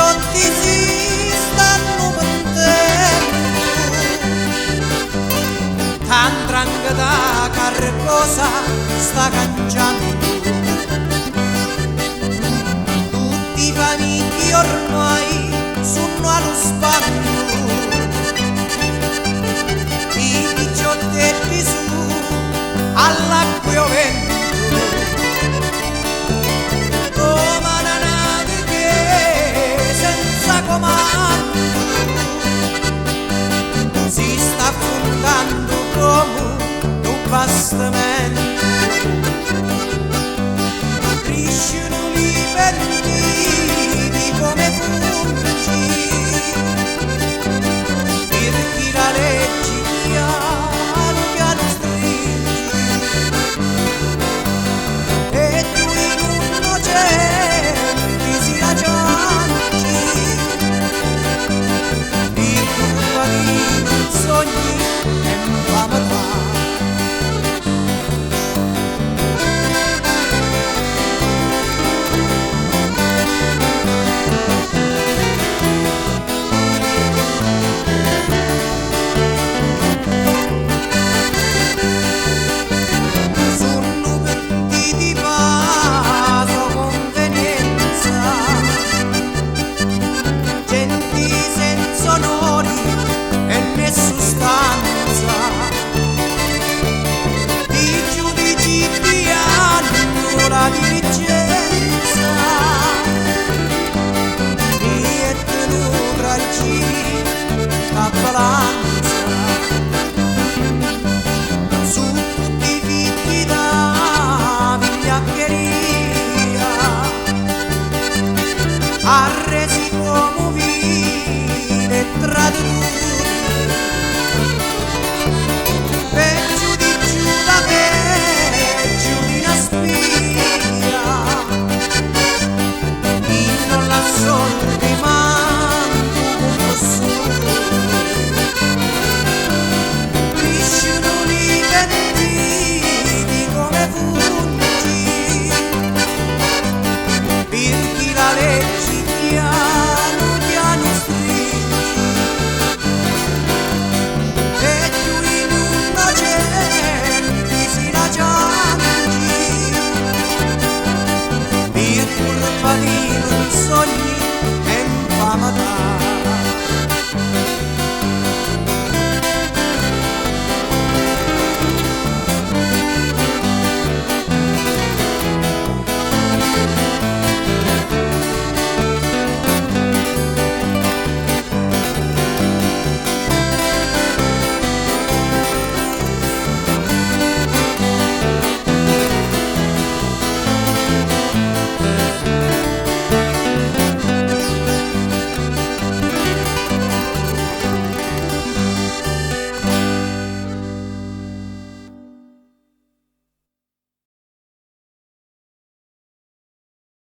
picciotti si stanno pentendo, t'andrangheta carcosa sta cangiando, tutti i famigli ormai sono allo sbando, i picciottetti su all'acqua e vento, come una nave che senza comando si sta affondando come un bastimento. Crescono i pentiti come fungi, perché la legge piano piano stringe, e tu innocenti si lancianti, di curva di sogni e infamità. Sostanza i giudici che hanno la dirigenza e tenuta al giro a balanza su tutti i figli da vigliaccheria.